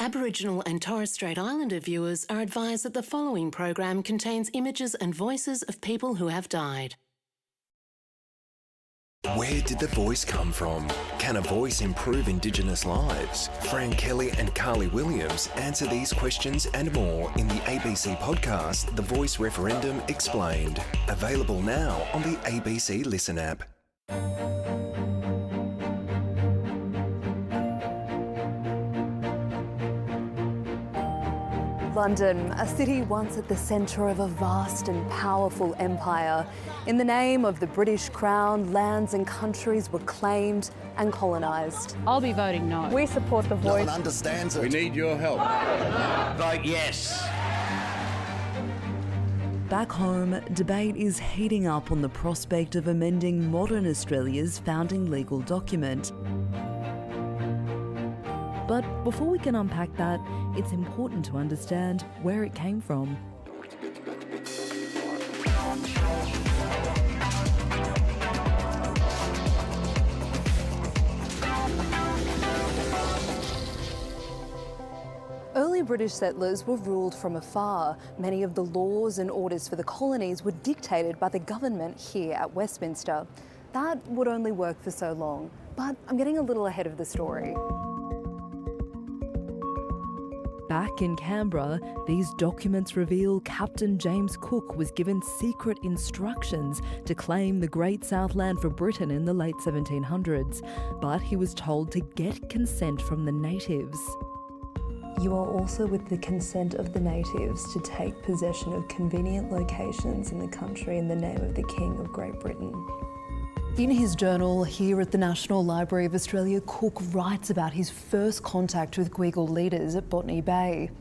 Aboriginal and Torres Strait Islander viewers are advised that the following program contains images and voices of people who have died. Where did the voice come from? Can a voice improve Indigenous lives? Fran Kelly and Carly Williams answer these questions and more in the ABC podcast, The Voice Referendum Explained. Available now on the ABC Listen app. London, a city once at the centre of a vast and powerful empire. In the name of the British Crown, lands and countries were claimed and colonised. I'll be voting no. We support the voice. No one understands it. We need your help. Vote yes. Back home, debate is heating up on the prospect of amending modern Australia's founding legal document. But before we can unpack that, it's important to understand where it came from. Early British settlers were ruled from afar. Many of the laws and orders for the colonies were dictated by the government here at Westminster. That would only work for so long, but I'm getting a little ahead of the story. Back in Canberra, these documents reveal Captain James Cook was given secret instructions to claim the Great Southland for Britain in the late 1700s, but he was told to get consent from the natives. You are also with the consent of the natives to take possession of convenient locations in the country in the name of the King of Great Britain. In his journal here at the National Library of Australia, Cook writes about his first contact with Gweagal leaders at Botany Bay.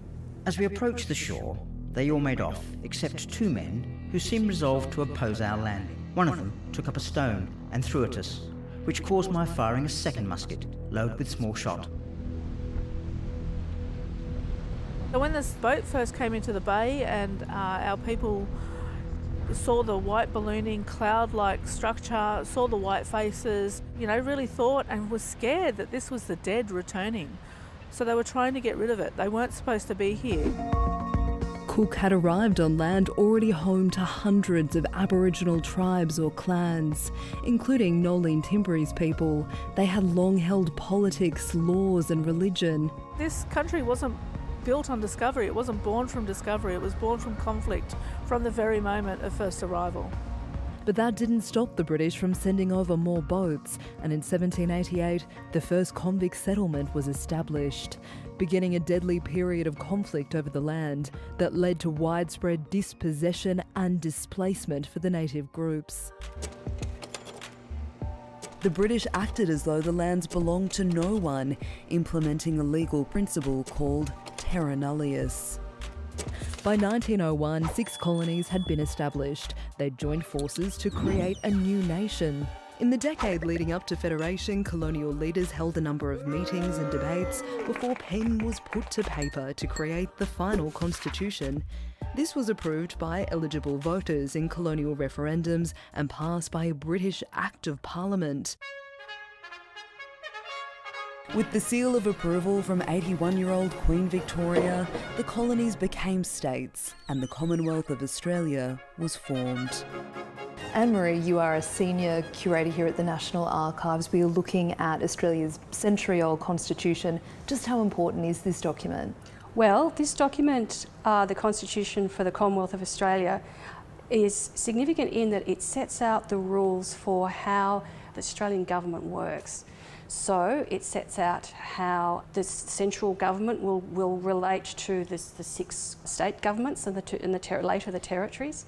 As we approached the shore, they all made off, except two men who seemed resolved to oppose our landing. One of them took up a stone and threw at us, which caused my firing a second musket, loaded with small shot. So when this boat first came into the bay and our people saw the white ballooning cloud-like structure, saw the white faces, really thought and was scared that this was the dead returning. So they were trying to get rid of it. They weren't supposed to be here. Cook had arrived on land already home to hundreds of Aboriginal tribes or clans, including Noeline Timbery's people. They had long-held politics, laws and religion. This country wasn't built on discovery. It wasn't born from discovery. It was born from conflict from the very moment of first arrival. But that didn't stop the British from sending over more boats, and in 1788, the first convict settlement was established, beginning a deadly period of conflict over the land that led to widespread dispossession and displacement for the native groups. The British acted as though the lands belonged to no one, implementing a legal principle called terra nullius. By 1901, 6 colonies had been established. They'd joined forces to create a new nation. In the decade leading up to Federation, colonial leaders held a number of meetings and debates before pen was put to paper to create the final constitution. This was approved by eligible voters in colonial referendums and passed by a British Act of Parliament. With the seal of approval from 81-year-old Queen Victoria, the colonies became states and the Commonwealth of Australia was formed. Anne-Marie, you are a senior curator here at the National Archives. We are looking at Australia's century-old constitution. Just how important is this document? Well, this document, the Constitution for the Commonwealth of Australia, is significant in that it sets out the rules for how the Australian government works. So it sets out how the central government will relate to the 6 state governments and later the territories.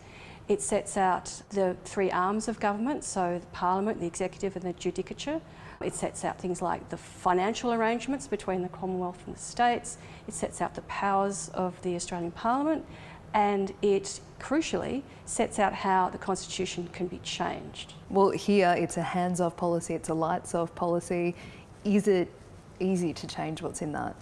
It sets out the 3 arms of government, so the Parliament, the Executive and the Judicature. It sets out things like the financial arrangements between the Commonwealth and the states. It sets out the powers of the Australian Parliament, and it crucially sets out how the Constitution can be changed. Well, here it's a hands-off policy, it's a lights-off policy. Is it easy to change what's in that?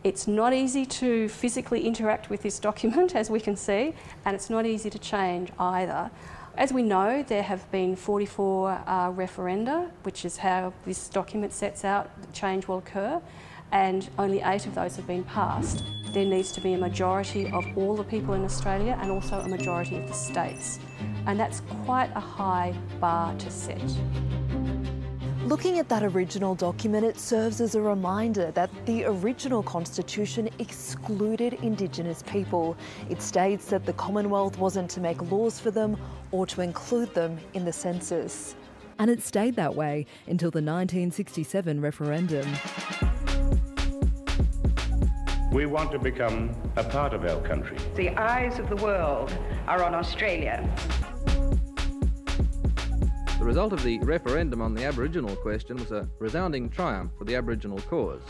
It's not easy to physically interact with this document, as we can see, and it's not easy to change either. As we know, there have been 44 referenda, which is how this document sets out change will occur. and only 8 of those have been passed, there needs to be a majority of all the people in Australia and also a majority of the states. And that's quite a high bar to set. Looking at that original document, it serves as a reminder that the original Constitution excluded Indigenous people. It states that the Commonwealth wasn't to make laws for them or to include them in the census. And it stayed that way until the 1967 referendum. We want to become a part of our country. The eyes of the world are on Australia. The result of the referendum on the Aboriginal question was a resounding triumph for the Aboriginal cause.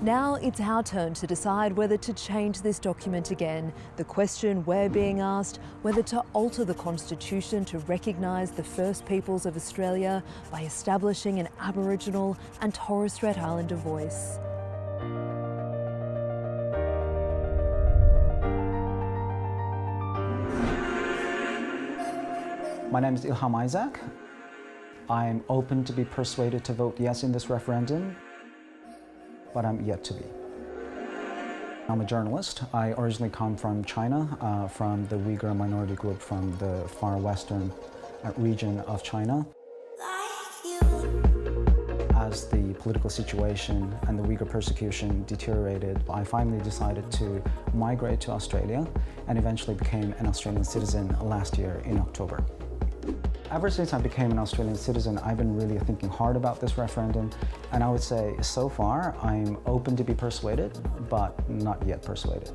Now it's our turn to decide whether to change this document again. The question we're being asked, whether to alter the Constitution to recognise the First Peoples of Australia by establishing an Aboriginal and Torres Strait Islander voice. My name is Ilham Isaac. I'm open to be persuaded to vote yes in this referendum, but I'm yet to be. I'm a journalist. I originally come from China, from the Uyghur minority group from the far western region of China. As the political situation and the Uyghur persecution deteriorated, I finally decided to migrate to Australia and eventually became an Australian citizen last year in October. Ever since I became an Australian citizen, I've been really thinking hard about this referendum, and I would say so far I'm open to be persuaded, but not yet persuaded.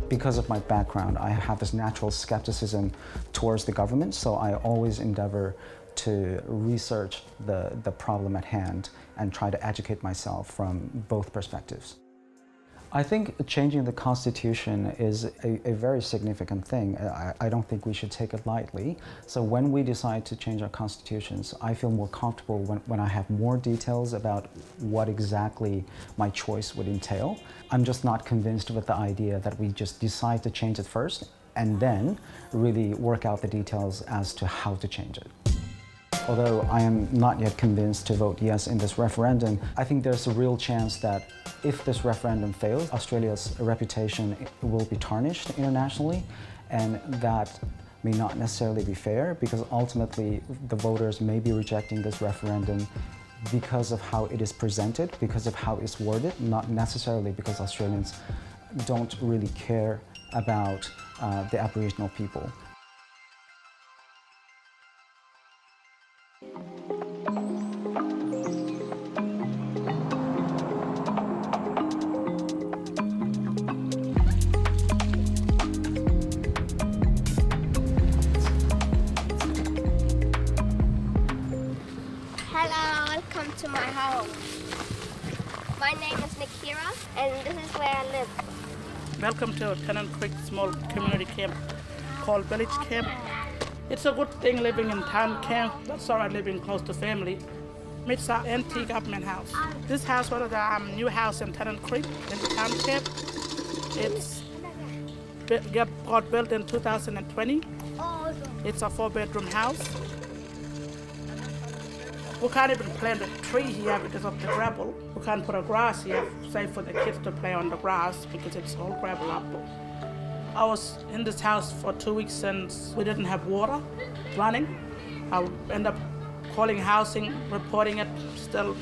Because of my background, I have this natural skepticism towards the government, so I always endeavor to research the problem at hand and try to educate myself from both perspectives. I think changing the Constitution is a very significant thing. I don't think we should take it lightly. So when we decide to change our constitutions, I feel more comfortable when I have more details about what exactly my choice would entail. I'm just not convinced with the idea that we just decide to change it first and then really work out the details as to how to change it. Although I am not yet convinced to vote yes in this referendum, I think there's a real chance that if this referendum fails, Australia's reputation will be tarnished internationally, and that may not necessarily be fair because ultimately the voters may be rejecting this referendum because of how it is presented, because of how it's worded, not necessarily because Australians don't really care about the Aboriginal people. Hello, welcome to my home. My name is Nikira and this is where I live. Welcome to Tennant Creek small community camp called Village Camp. It's a good thing living in town camp. That's all right, living close to family. It's an antique government house. This house was a new house in Tennant Creek in the town camp. It's got built in 2020. It's a 4-bedroom house. We can't even plant a tree here because of the gravel. We can't put a grass here, safe for the kids to play on the grass because it's all gravel up. I was in this house for 2 weeks since we didn't have water running. I end up calling housing, reporting it, still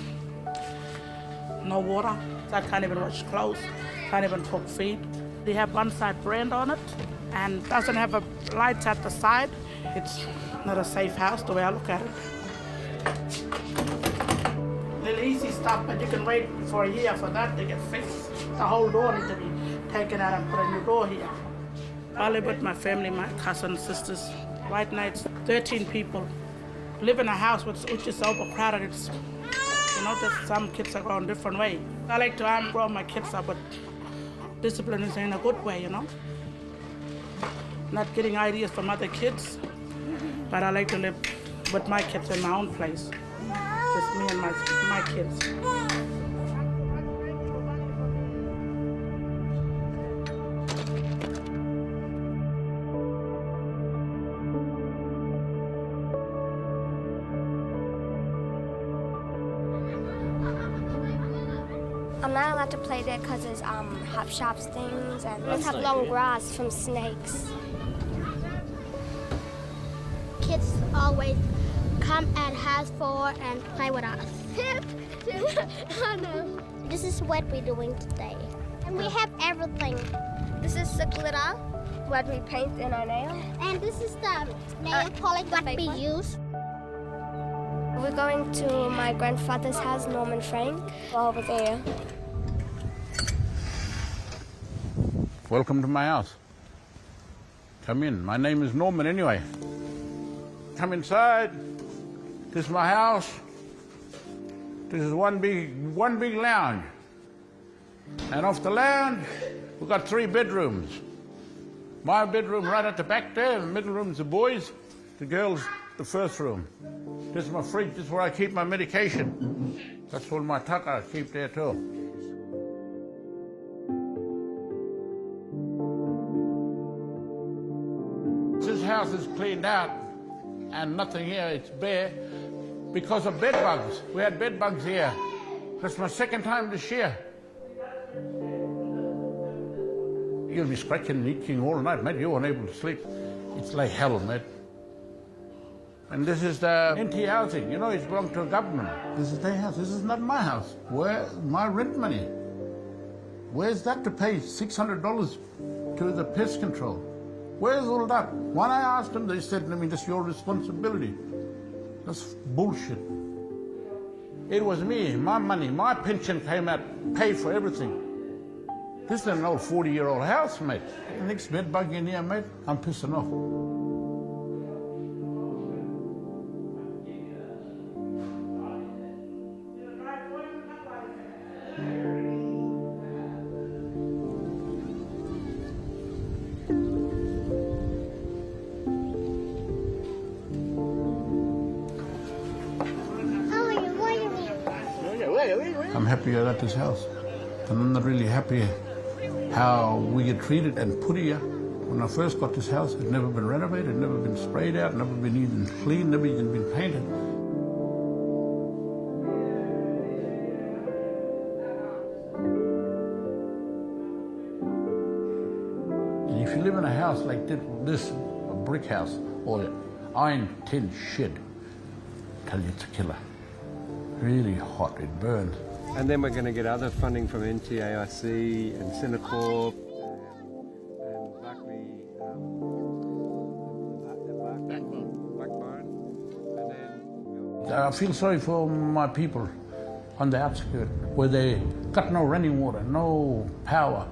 no water. So I can't even wash clothes, can't even cook feed. They have one side brand on it and doesn't have a lights at the side. It's not a safe house the way I look at it. Little easy stuff, but you can wait for a year for that to get fixed. The whole door needs to be taken out and put a new door here. I live with my family, my cousins, sisters. Right now it's 13 people. Live in a house which is overcrowded. It's, that some kids are going a different way. I like to grow my kids up, but discipline is in a good way, Not getting ideas from other kids, but I like to live with my kids in my own place. Just me and my kids. we're not allowed to play there because there's hop-shops things and we have long grass from snakes. Kids always come at house 4 and play with us. Oh no. This is what we're doing today. And we have everything. This is the glitter, what we paint in our nails. And this is the nail polish what we use. We're going to my grandfather's house, Norman Frank, over there. Welcome to my house. Come in. My name is Norman anyway. Come inside. This is my house. This is one big lounge. And off the lounge, we've got 3 bedrooms. My bedroom right at the back there, the middle room's the boys, the girls, the first room. This is my fridge, this is where I keep my medication. That's all my tucker I keep there too. This house is cleaned out and nothing here, it's bare because of bed bugs. We had bed bugs here. That's my second time this year. You'll be scratching and itching all night, mate. You weren't able to sleep. It's like hell, mate. And this is the NT housing. You know, it's belongs to the government. This is their house. This is not my house. Where's my rent money? Where's that to pay $600 to the pest control? Where's all that? When I asked them, they said to me, that's your responsibility. That's bullshit. It was me, my money, my pension came out, paid for everything. This is an old 40-year-old house, mate. The next bed bug in here, mate, I'm pissing off. I'm happy I got this house. And I'm not really happy how we get treated and put here. When I first got this house, it had never been renovated, never been sprayed out, never been even cleaned, never even been painted. And if you live in a house like this a brick house, or iron tin shed, I tell you it's a killer. Really hot, it burns. And then we're going to get other funding from NTAIC and Cinecorp and Buckley, Backbone. And then... I feel sorry for my people on the outskirts where they got no running water, no power.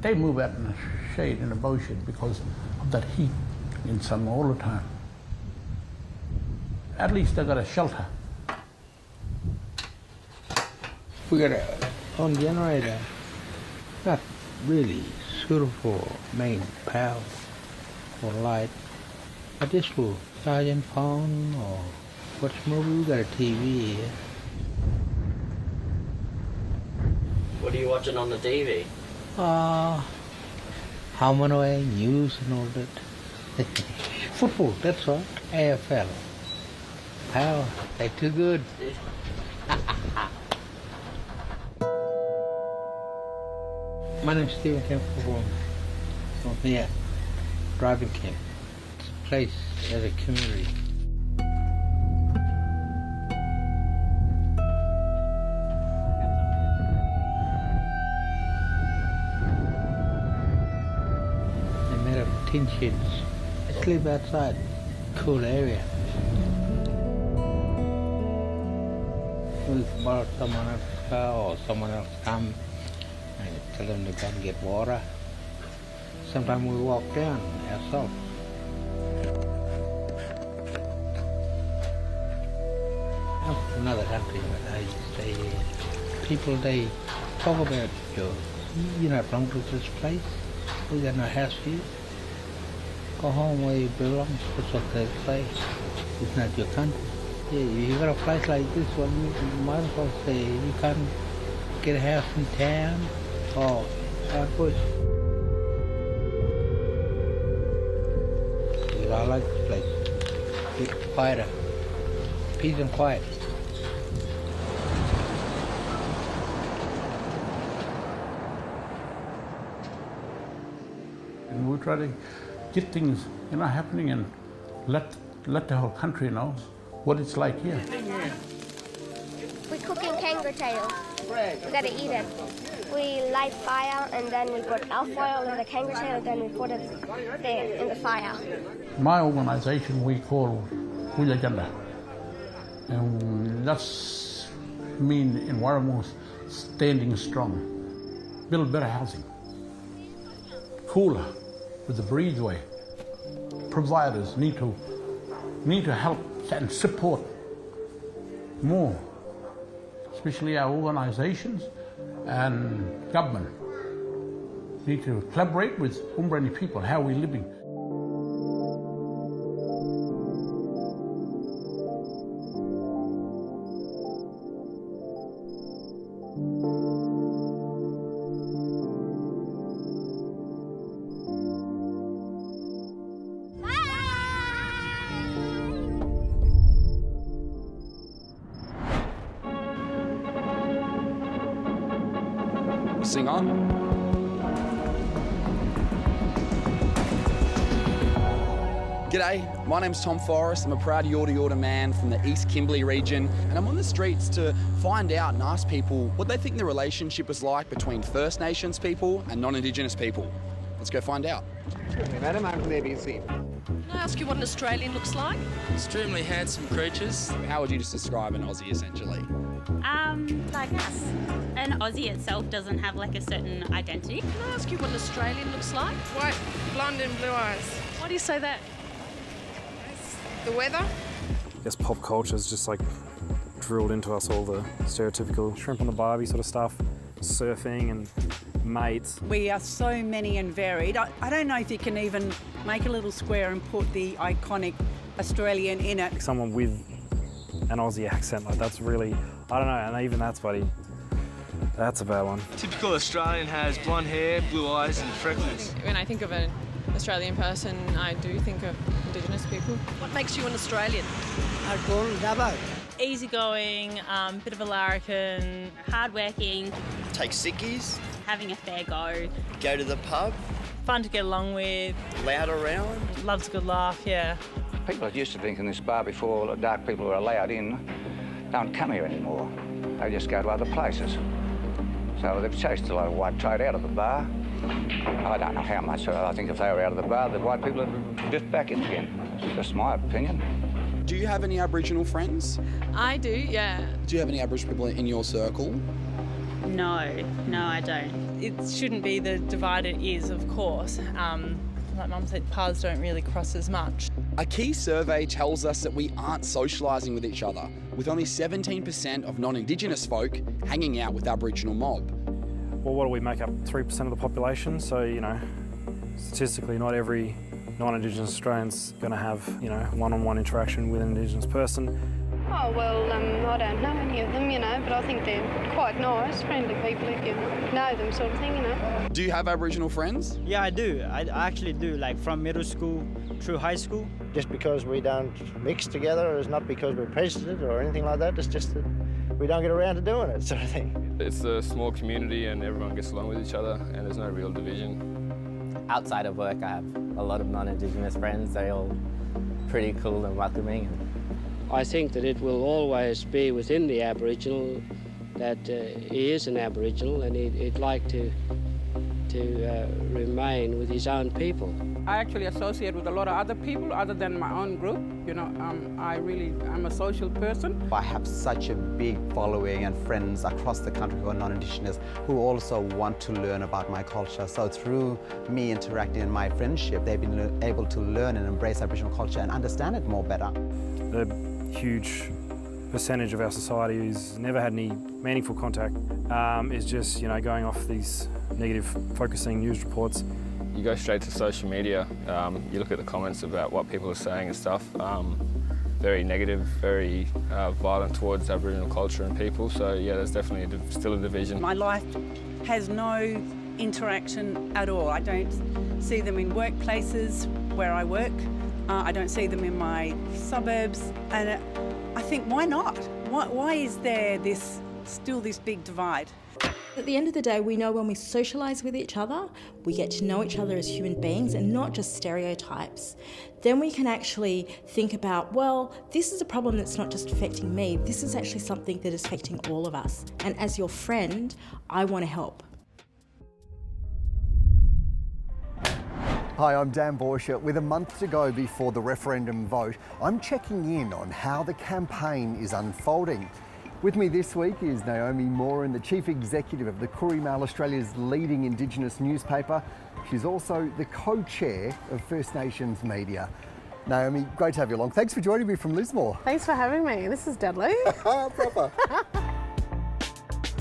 They move out in the shade, in the bow shed, because of that heat in summer all the time. At least they got a shelter. We got a own generator, not really suitable for main power or light. But this will charge in phone or watch movie. We got a TV here. What are you watching on the TV? Harmonway, news and all that. Football, that's all. AFL. Power, they're too good. My name's Stephen Kemp from here, driving camp. It's a place as a community. They're made of tin sheds. I sleep outside, cool area. We borrow someone else's car or someone else come. I tell them to go and get water. Sometimes we walk down ourselves. I'm from another country, but I stay here. People, they talk about you not belong to this place. We got no house here. Go home where you belong. That's what they say. It's not your country. Yeah, you got a place like this one, you might as well say you can't get a house in town. Oh, bush. I like this place. It's quieter. Peace and quiet. We try to get things, happening and let the whole country know what it's like here. We're cooking kangaroo tail. We gotta eat it. We light fire and then we put alfoil in the kangaroo tail and then we put it there in the fire. My organisation we call Willa and that's mean environment standing strong. Build better housing. Cooler with the breezeway. Providers need to help and support more, especially our organisations and government need to collaborate with Umbrani people, how we're living. Sing on. G'day, my name's Tom Forrest. I'm a proud Yorta Yorta man from the East Kimberley region, and I'm on the streets to find out and ask people what they think the relationship is like between First Nations people and non-Indigenous people. Let's go find out. Excuse me, madam, I'm from the ABC. Can I ask you what an Australian looks like? Extremely handsome creatures. How would you just describe an Aussie, essentially? Like us. An Aussie itself doesn't have like a certain identity. Can I ask you what an Australian looks like? White, blonde and blue eyes. Why do you say that? The weather. I guess pop culture's just like drilled into us all the stereotypical shrimp on the barbie sort of stuff, surfing and mates. We are so many and varied. I don't know if you can even make a little square and put the iconic Australian in it. Someone with an Aussie accent, like that's really, I don't know, and even that's that's a bad one. Typical Australian has blonde hair, blue eyes and freckles. When I think of an Australian person, I do think of Indigenous people. What makes you an Australian? I'd call it Dubbo. Easygoing, bit of a larrikin, hardworking. Take sickies. Having a fair go. Go to the pub. Fun to get along with. Loud around. Loves a good laugh, yeah. People that used to think in this bar before the dark people were allowed in don't come here anymore. They just go to other places. So they've chased a lot of white trade out of the bar. I don't know how much. I think if they were out of the bar, the white people would drift back in again. It's just my opinion. Do you have any Aboriginal friends? I do, yeah. Do you have any Aboriginal people in your circle? No, I don't. It shouldn't be the divide it is, of course. Like Mum said, paths don't really cross as much. A key survey tells us that we aren't socialising with each other, with only 17% of non-Indigenous folk hanging out with Aboriginal mob. Well, what do we make up? 3% of the population, so, statistically not every non-Indigenous Australian's going to have, one-on-one interaction with an Indigenous person. Oh, well, I don't know any of them, but I think they're quite nice, friendly people if you know them sort of thing, Do you have Aboriginal friends? Yeah, I do. I actually do, like from middle school through high school. Just because we don't mix together is not because we're prejudiced or anything like that, it's just that we don't get around to doing it, sort of thing. It's a small community and everyone gets along with each other and there's no real division. Outside of work, I have a lot of non-Indigenous friends. They're all pretty cool and welcoming. I think that it will always be within the Aboriginal that he is an Aboriginal and he'd like to remain with his own people. I actually associate with a lot of other people other than my own group. I'm a social person. I have such a big following and friends across the country who are non-Indigenous who also want to learn about my culture. So through me interacting in my friendship, they've been able to learn and embrace Aboriginal culture and understand it more better. The huge percentage of our society who's never had any meaningful contact is just, going off these negative focusing news reports. You go straight to social media, you look at the comments about what people are saying and stuff. Very negative, very violent towards Aboriginal culture and people, so yeah, there's definitely still a division. My life has no interaction at all. I don't see them in workplaces where I work. I don't see them in my suburbs, and I think, why not? Why is there still this big divide? At the end of the day, we know when we socialise with each other, we get to know each other as human beings and not just stereotypes. Then we can actually think about, well, this is a problem that's not just affecting me, this is actually something that is affecting all of us. And as your friend, I want to help. Hi, I'm Dan Borscher. With a month to go before the referendum vote, I'm checking in on how the campaign is unfolding. With me this week is Naomi Moran, the Chief Executive of the Koori Mail, Australia's leading Indigenous newspaper. She's also the co-chair of First Nations Media. Naomi, great to have you along. Thanks for joining me from Lismore. Thanks for having me. This is deadly. Proper.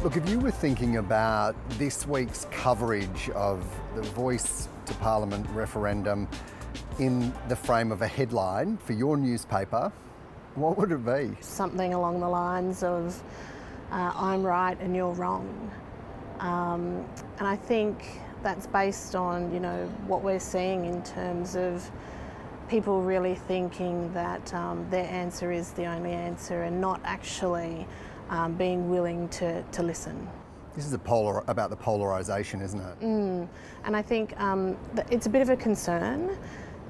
Look, if you were thinking about this week's coverage of the Voice to Parliament referendum in the frame of a headline for your newspaper, what would it be? Something along the lines of, I'm right and you're wrong. And I think that's based on, what we're seeing in terms of people really thinking that their answer is the only answer and not actually being willing to listen. This is about the polarisation, isn't it? And I think that it's a bit of a concern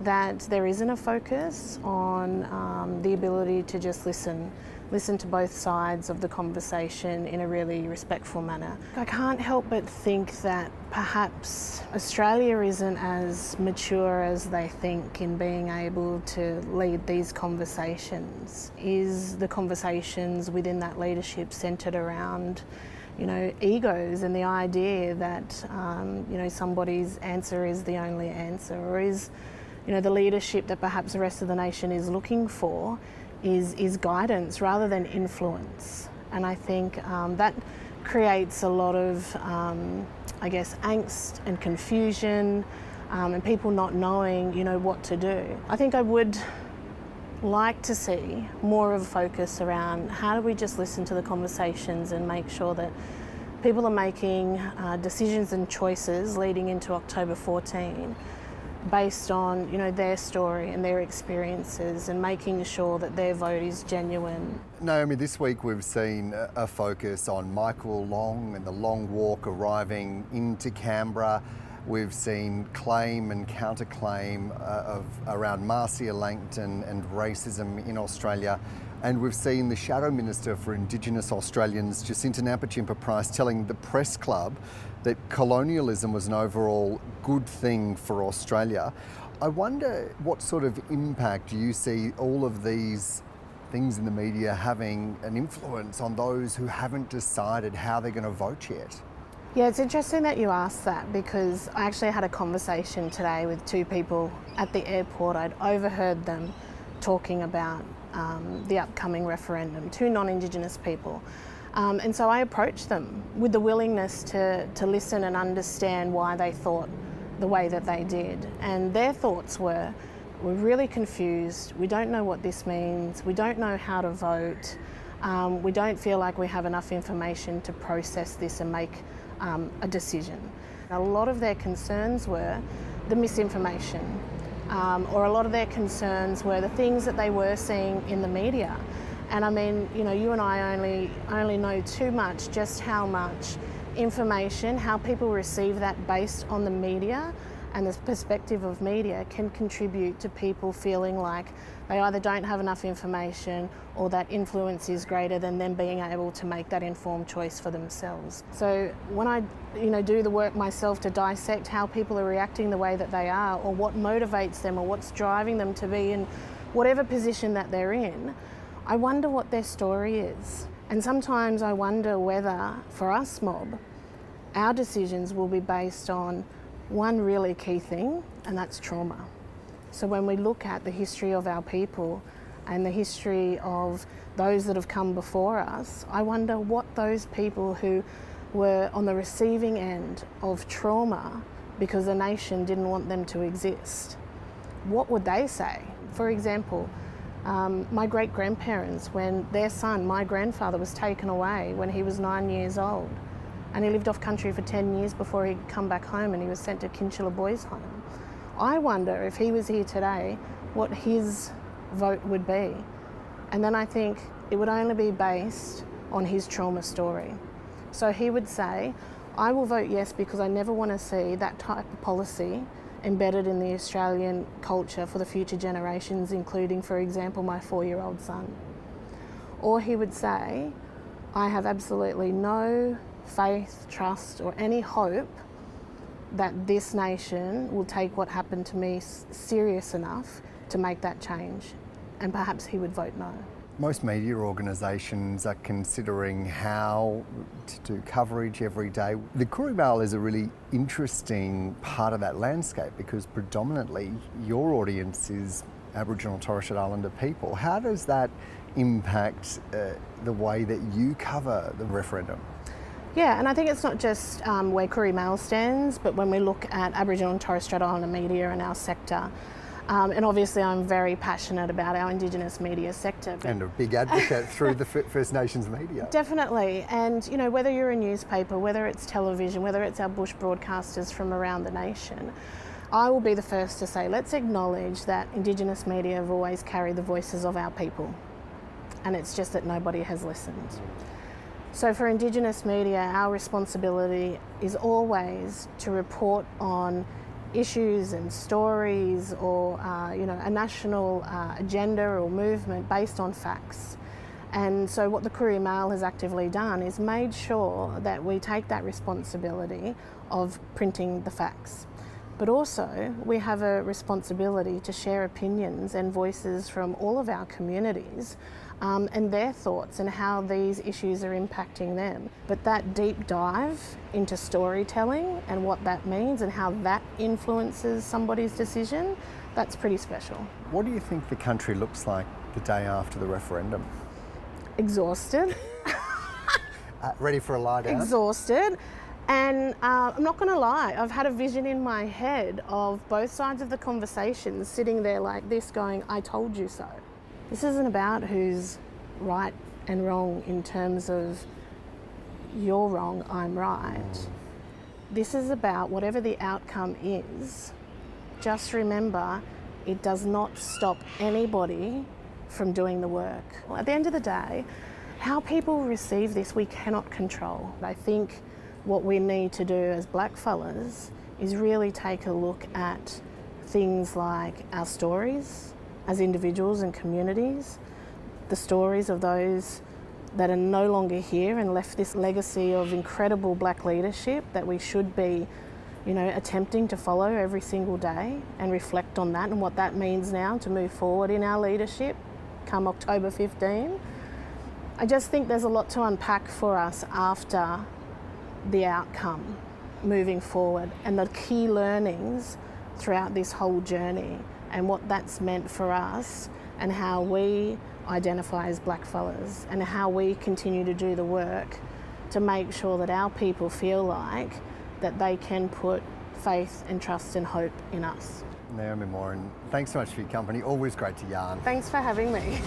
that there isn't a focus on the ability to just listen to both sides of the conversation in a really respectful manner. I can't help but think that perhaps Australia isn't as mature as they think in being able to lead these conversations. Is the conversations within that leadership centred around egos and the idea that, somebody's answer is the only answer, or is, the leadership that perhaps the rest of the nation is looking for is guidance rather than influence. And I think that creates a lot of, angst and confusion and people not knowing, what to do. I think I would like to see more of a focus around how do we just listen to the conversations and make sure that people are making decisions and choices leading into October 14 based on their story and their experiences and making sure that their vote is genuine. Naomi, this week we've seen a focus on Michael Long and the Long Walk arriving into Canberra. We've seen claim and counterclaim around Marcia Langton and racism in Australia. And we've seen the Shadow Minister for Indigenous Australians, Jacinta Nampijinpa-Price, telling the Press Club that colonialism was an overall good thing for Australia. I wonder what sort of impact you see all of these things in the media having an influence on those who haven't decided how they're going to vote yet. Yeah, it's interesting that you asked that because I actually had a conversation today with two people at the airport. I'd overheard them talking about the upcoming referendum, two non-Indigenous people. And so I approached them with the willingness to listen and understand why they thought the way that they did. And their thoughts were, we're really confused, we don't know what this means, we don't know how to vote, we don't feel like we have enough information to process this and make a decision. A lot of their concerns were the misinformation, or a lot of their concerns were the things that they were seeing in the media. And I mean, you and I only know too much just how much information, how people receive that based on the media and the perspective of media can contribute to people feeling like they either don't have enough information or that influence is greater than them being able to make that informed choice for themselves. So when I do the work myself to dissect how people are reacting the way that they are, or what motivates them, or what's driving them to be in whatever position that they're in, I wonder what their story is. And sometimes I wonder whether, for us mob, our decisions will be based on one really key thing, and that's trauma. So when we look at the history of our people and the history of those that have come before us, I wonder what those people who were on the receiving end of trauma because the nation didn't want them to exist, what would they say? For example, my great-grandparents, when their son, my grandfather, was taken away when he was 9 years old, and he lived off country for 10 years before he could come back home, and he was sent to Kinchela Boys Home. I wonder if he was here today, what his vote would be. And then I think it would only be based on his trauma story. So he would say, I will vote yes because I never want to see that type of policy embedded in the Australian culture for the future generations, including, for example, my 4-year-old son. Or he would say, I have absolutely no faith, trust, or any hope that this nation will take what happened to me serious enough to make that change. And perhaps he would vote no. Most media organisations are considering how to do coverage every day. The Courier Mail is a really interesting part of that landscape because predominantly your audience is Aboriginal and Torres Strait Islander people. How does that impact the way that you cover the referendum? Yeah, and I think it's not just where Courier Mail stands, but when we look at Aboriginal and Torres Strait Islander media and our sector. And obviously I'm very passionate about our Indigenous media sector. And a big advocate through the First Nations media. Definitely, and you know, whether you're a newspaper, whether it's television, whether it's our bush broadcasters from around the nation, I will be the first to say, let's acknowledge that Indigenous media have always carried the voices of our people. And it's just that nobody has listened. So for Indigenous media, our responsibility is always to report on issues and stories or you know, a national agenda or movement based on facts. And so what the Courier Mail has actively done is made sure that we take that responsibility of printing the facts. But also we have a responsibility to share opinions and voices from all of our communities and their thoughts and how these issues are impacting them. But that deep dive into storytelling and what that means and how that influences somebody's decision, that's pretty special. What do you think the country looks like the day after the referendum? Exhausted. Ready for a lie down? Exhausted. And I'm not going to lie, I've had a vision in my head of both sides of the conversation sitting there like this going, I told you so. This isn't about who's right and wrong in terms of you're wrong, I'm right. This is about whatever the outcome is, just remember it does not stop anybody from doing the work. At the end of the day, how people receive this we cannot control. I think what we need to do as blackfellas is really take a look at things like our stories as individuals and communities, the stories of those that are no longer here and left this legacy of incredible black leadership that we should be, you know, attempting to follow every single day and reflect on that and what that means now to move forward in our leadership come October 15. I just think there's a lot to unpack for us after the outcome moving forward and the key learnings throughout this whole journey and what that's meant for us and how we identify as blackfellas and how we continue to do the work to make sure that our people feel like that they can put faith and trust and hope in us. Naomi Moran, thanks so much for your company. Always great to yarn. Thanks for having me.